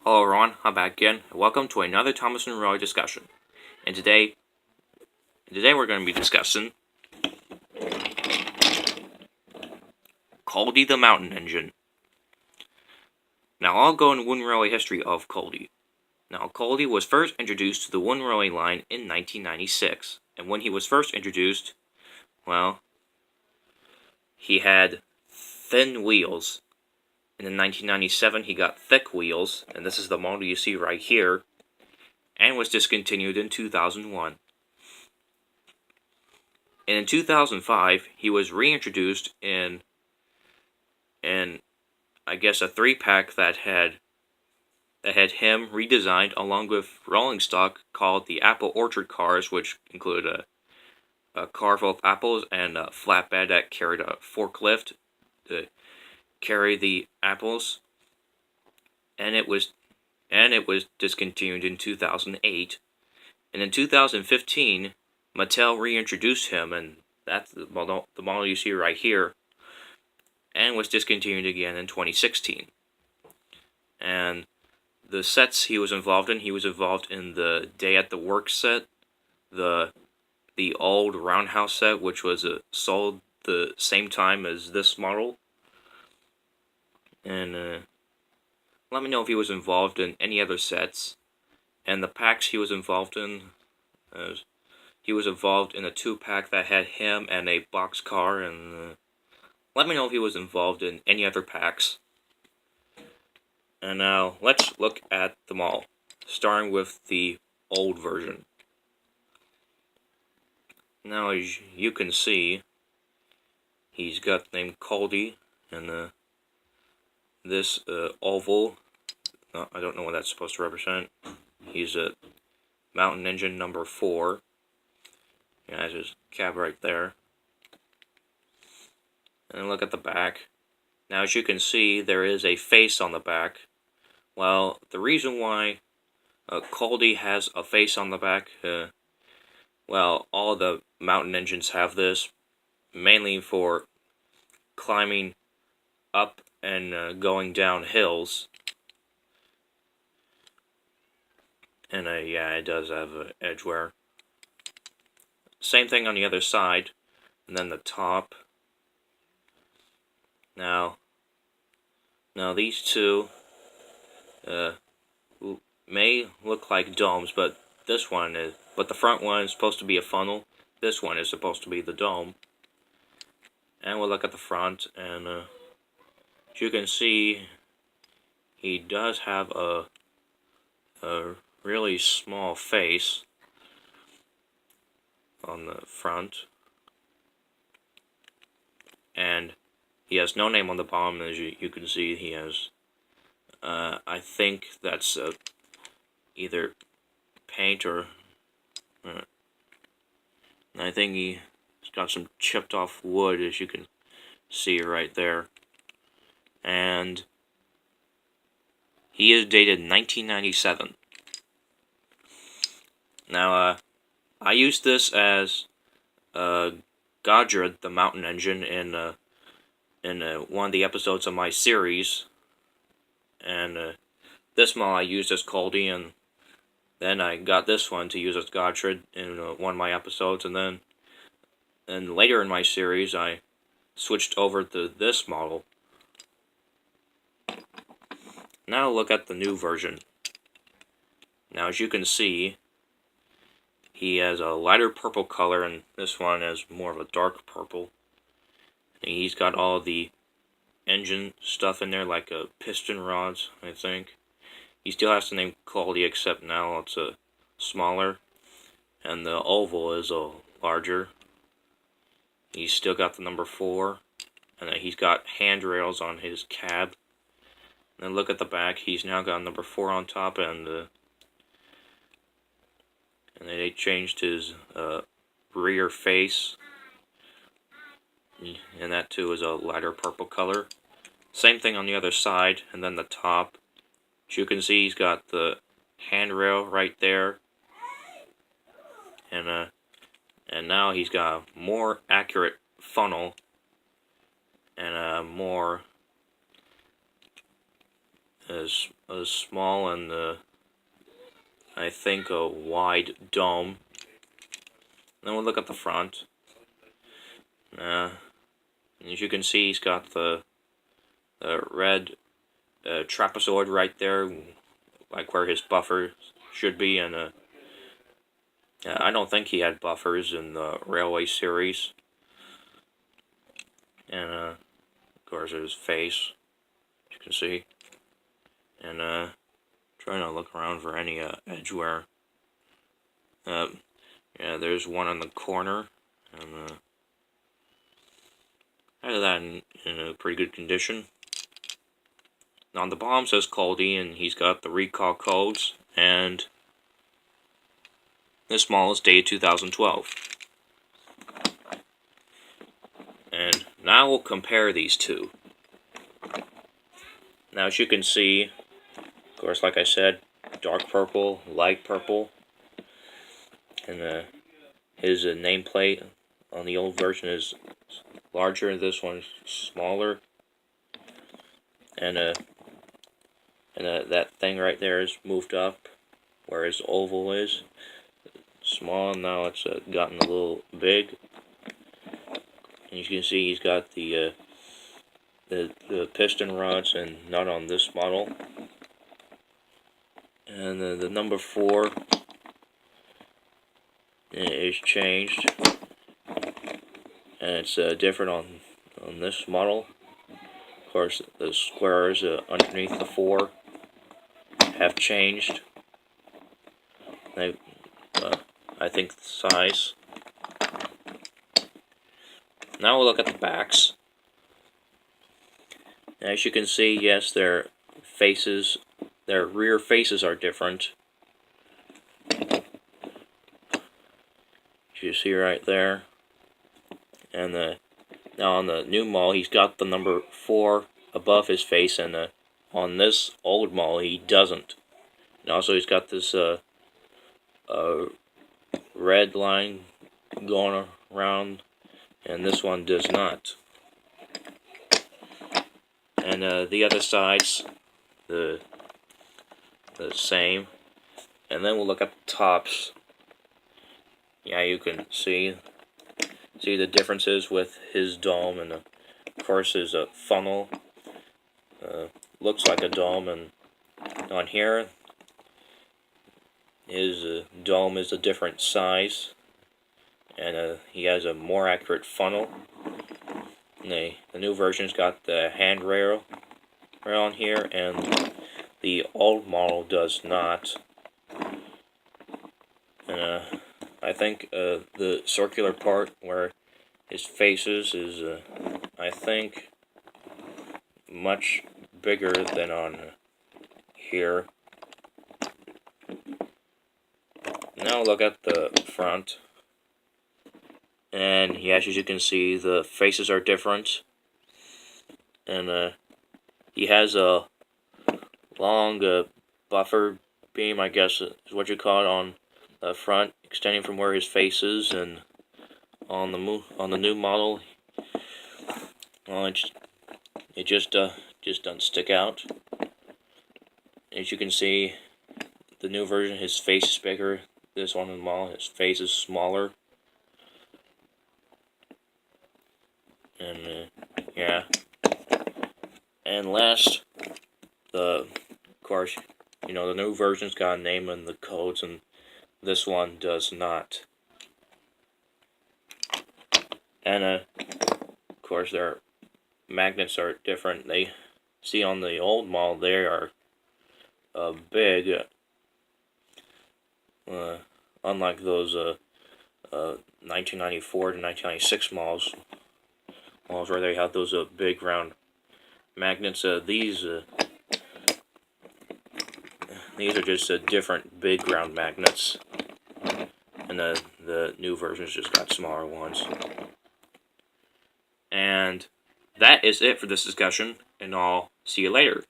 Hello everyone, I'm back again. Welcome to another Thomas and Roy discussion. And today we're going to be discussing culdee the Mountain Engine. Now I'll go into one railway history of culdee. Now culdee was first introduced to the one railway line in 1996, and when he was first introduced, well, he had thin wheels. And in 1997 he got thick wheels, and this is the model you see right here, and was discontinued in 2001. And in 2005, he was reintroduced in I guess a 3-pack that had him redesigned along with rolling stock called the Apple Orchard cars, which include a car full of apples and a flatbed that carried a forklift to carry the apples. And it was discontinued in 2008. And in 2015, Mattel reintroduced him, and that's the model you see right here, and was discontinued again in 2016. And the sets he was involved in the Day at the Work set, the old Roundhouse set, which was sold the same time as this model. And let me know if he was involved in any other sets. And the packs he was involved in, he was involved in a 2-pack that had him and a boxcar, and let me know if he was involved in any other packs. And now, let's look at them all, starting with the old version. Now, as you can see, he's got the name culdee, and this oval, I don't know what that's supposed to represent. He's a Mountain Engine number 4. He has his cab right there. And look at the back. Now, as you can see, there is a face on the back. Well, the reason why culdee has a face on the back, well, all the mountain engines have this, mainly for climbing up and going down hills. And yeah, it does have edge wear. Same thing on the other side, and then the top. Now these two may look like domes, but the front one is supposed to be a funnel. This one is supposed to be the dome. And we'll look at the front, and as you can see, he does have a really small face on the front, and he has no name on the bottom. As you can see, he has I think that's either paint or I think he's got some chipped off wood, as you can see right there. And he is dated 1997. Now, I used this as Godred, the Mountain Engine, in one of the episodes of my series. And this model I used as culdee, and then I got this one to use as Godred in one of my episodes, and then later in my series I switched over to this model. Now look at the new version. Now, as you can see, he has a lighter purple color, and this one has more of a dark purple. And he's got all the engine stuff in there, like piston rods, I think. He still has the name culdee, except now it's smaller, and the oval is larger. He's still got the number 4, and then he's got handrails on his cab. And then look at the back, he's now got number 4 on top, and they changed his rear face, and that too is a lighter purple color. Same thing on the other side, and then the top. As you can see, he's got the handrail right there, and now he's got a more accurate funnel and a more a small and I think a wide dome. Then we'll look at the front. As you can see, he's got the red trapezoid right there, like where his buffer should be, and I don't think he had buffers in the Railway series. And of course his face, as you can see. And trying to look around for any edge wear. Yeah, there's one on the corner, and out of that in a pretty good condition. Now on the bottom says culdee, and he's got the recall codes, and this model is dated 2012. And now we'll compare these two. Now as you can see, of course, like I said, dark purple, light purple, and his nameplate on the old version is larger, this one's smaller, and that thing right there is moved up where his oval is. Small, now it's gotten a little big. And you can see he's got the piston rods, and not on this model. And the number 4 is changed, and it's different on this model. Of course, the squares underneath the 4 have changed. I think the size. Now we'll look at the backs. As you can see, yes, their rear faces are different. You see right there. And now on the new model, he's got the number 4 above his face, and on this old model, he doesn't. And also, he's got this red line going around, and this one does not. And the other side's the same. And then we'll look at the tops. Yeah, you can see the differences with his dome, and of course his funnel looks like a dome, and on here his dome is a different size, and he has a more accurate funnel. And the new version's got the handrail on here, and the old model does not. And I think the circular part where his face is I think, much bigger than on here. Now look at the front. And yes, as you can see, the faces are different. And he has a long buffer beam, I guess is what you call it, on the front, extending from where his face is, and on the new model, well, it just doesn't stick out. As you can see, the new version, his face is bigger. This one in the model, his face is smaller. And yeah. And last, of course, you know, the new version's got a name and the codes, and this one does not. And of course, their magnets are different. They see on the old model, they are big, unlike those 1994 to 1996 models where they have those big round magnets. These are just different big round magnets, and the new version's just got smaller ones. And that is it for this discussion, and I'll see you later.